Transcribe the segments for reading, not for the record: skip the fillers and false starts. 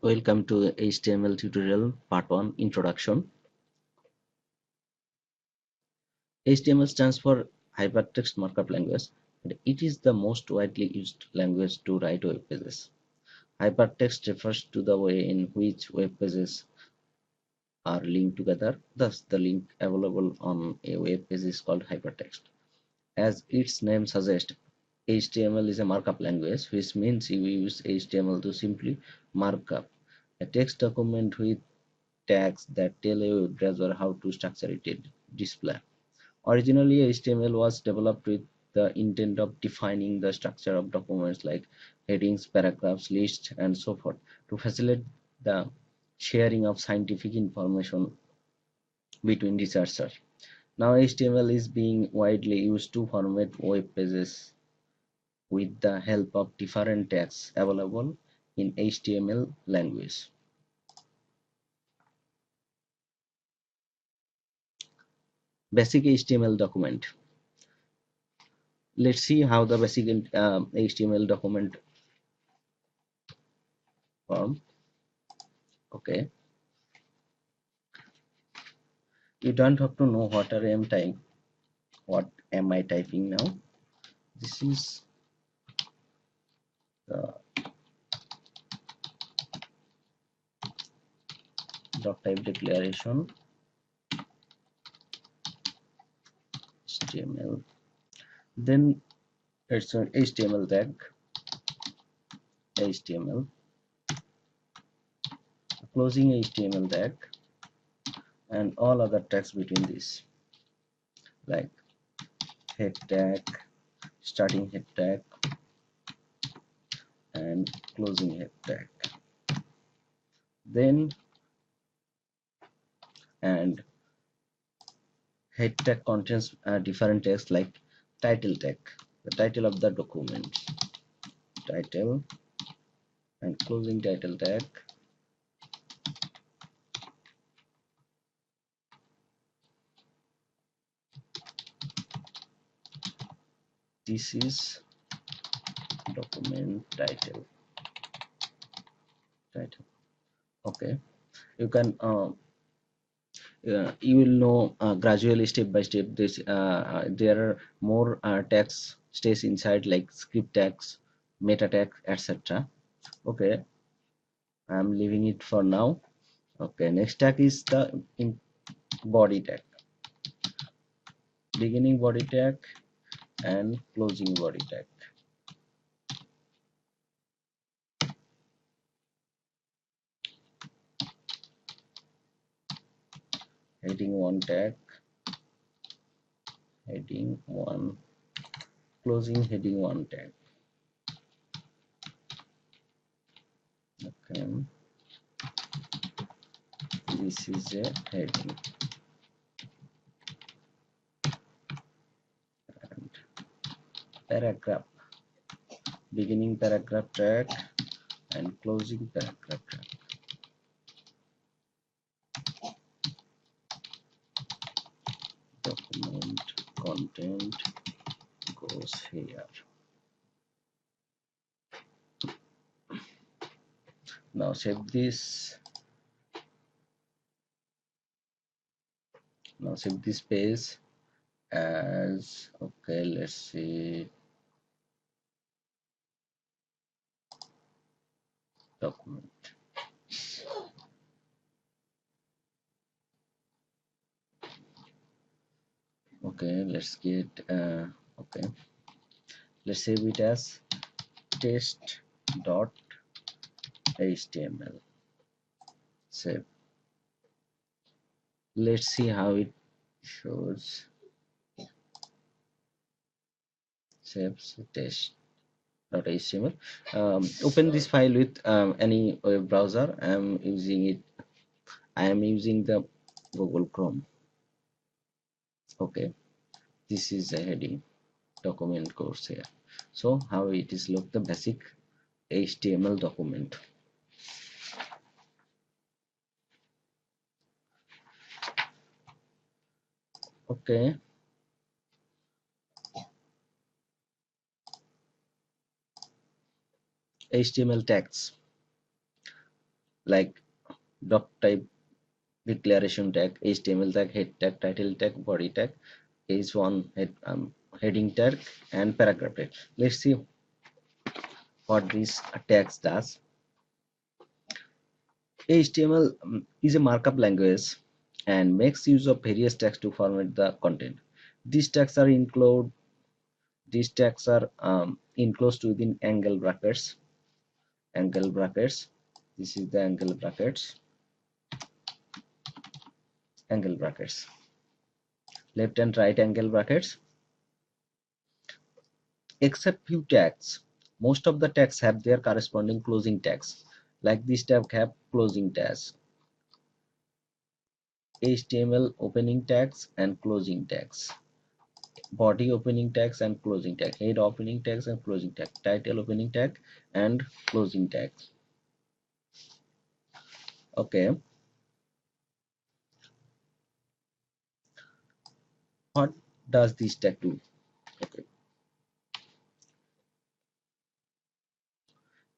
Welcome to HTML tutorial part 1 introduction. HTML stands for Hypertext Markup Language, and it is the most widely used language to write web pages. Hypertext refers to the way in which web pages are linked together. Thus, the link available on a web page is called hypertext. As its name suggests, HTML is a markup language, which means you use HTML to simply mark up a text document with tags that tell a web browser how to structure its display. Originally, HTML was developed with the intent of defining the structure of documents like headings, paragraphs, lists, and so forth to facilitate the sharing of scientific information between researchers. Now, HTML is being widely used to format web pages with the help of different tags available in HTML language. Basic HTML document. Let's see how the basic HTML document form. Okay, you don't have to know what I am typing. What am I typing now? This is the doc type declaration HTML. Then it's an HTML tag, HTML, closing HTML tag, and all other tags between this, like head tag, starting head tag, and closing head tag. Then and head tag contains different text like title tag, the title of the document, title, and closing title tag. This is document title. Okay, you can you will know gradually step by step this there are more tags stays inside like script tags, meta tags, etc. Okay, I'm leaving it for now. Okay, next tag is the body tag, beginning body tag and closing body tag. Heading 1 tag, heading 1, closing heading 1 tag. Okay, this is a heading and paragraph, beginning paragraph tag and closing paragraph tag. Document content goes here. Now save this. Now save this page as, okay, let's see, document. Okay, let's get okay, let's save it as test.html. Save. Let's see how it shows. Saves test.html. Open this file with any web browser. I am using the Google Chrome. Okay, this is a heading, document course here. So how it is look, the basic HTML document. Okay, HTML tags. like doc type declaration tag, HTML tag, head tag, title tag, body tag, h1 heading tag, and paragraph tag. Let's see what these tags does. HTML is a markup language and makes use of various tags to format the content. These tags are enclosed within angle brackets. Angle brackets. This is the angle brackets. Angle brackets. Left and right angle brackets. Except few tags, most of the tags have their corresponding closing tags. Like this tag have closing tags. HTML opening tags and closing tags. Body opening tags and closing tag. Head opening tags and closing tag. Title opening tag and closing tags. Okay. What does this tag do? Okay.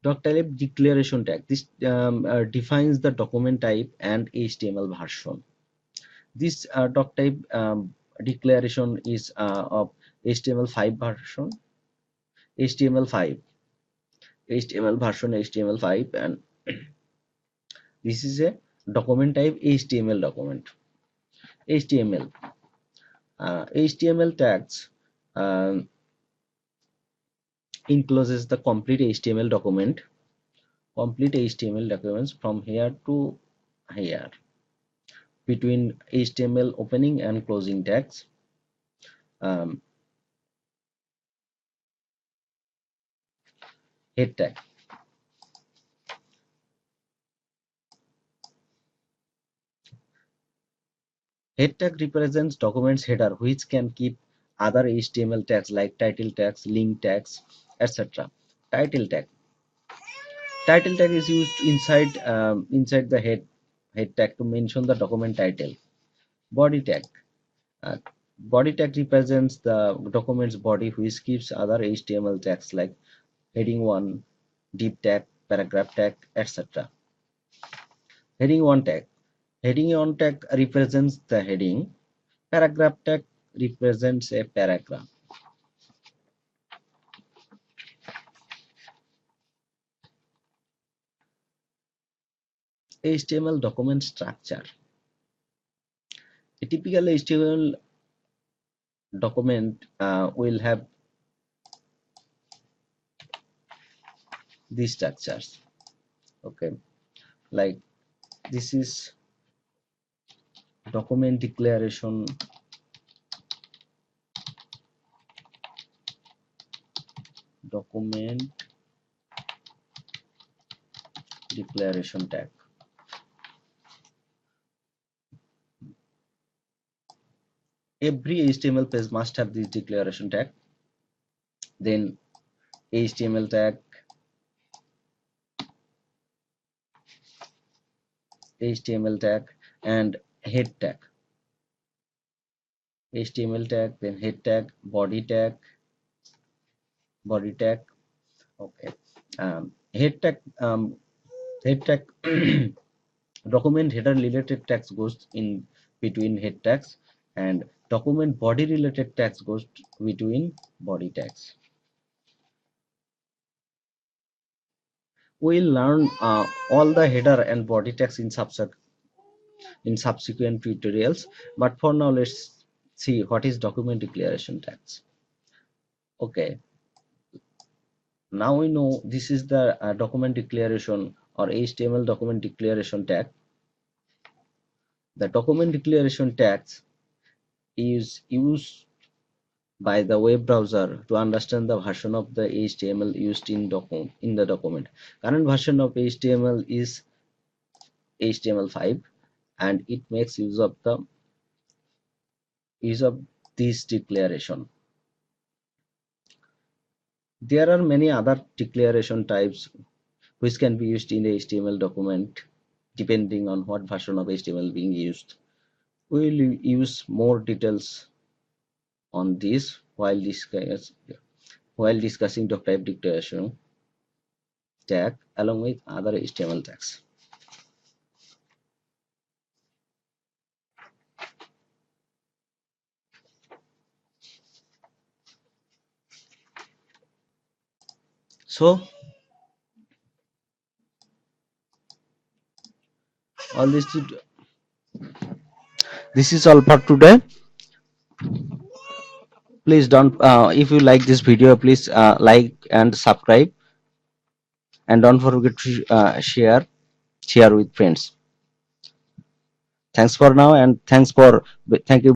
Doc type declaration tag. This defines the document type and HTML version. This doc type declaration is of HTML5 version, HTML5, HTML version HTML5, and this is a document type HTML document. HTML HTML tags encloses the complete HTML document, complete HTML documents from here to here. Between HTML opening and closing tags, um, head tag. Head tag represents document's header, which can keep other HTML tags like title tags, link tags, etc. Title tag. Title tag is used inside the head tag to mention the document title. Body tag. Uh, Body tag represents the document's body, which keeps other HTML tags like heading 1, div tag, paragraph tag, etc. Heading 1 tag. Heading 1 tag represents the heading. Paragraph tag represents a paragraph. HTML document structure. A typical HTML document will have these structures. Okay, like this is document declaration, document declaration tag. Every HTML page must have this declaration tag. Then HTML tag, HTML tag, and head tag. HTML tag, then head tag, body tag, body tag. Okay. Head tag, head tag. Document header related tags goes in between head tags, and document body related tags goes between body tags. We'll learn all the header and body tags in subsequent tutorials, but for now let's see what is document declaration tags. Okay, now we know this is the document declaration or HTML document declaration tag. The document declaration tags is used by the web browser to understand the version of the HTML used in the document. Current version of HTML is HTML5, and it makes use of this declaration. There are many other declaration types which can be used in the HTML document depending on what version of HTML being used. We will use more details on this while discussing doc type declaration tag along with other HTML tags. So all this is all for today. Please don't if you like this video, please like and subscribe, and don't forget to share with friends. Thanks for now, and thank you.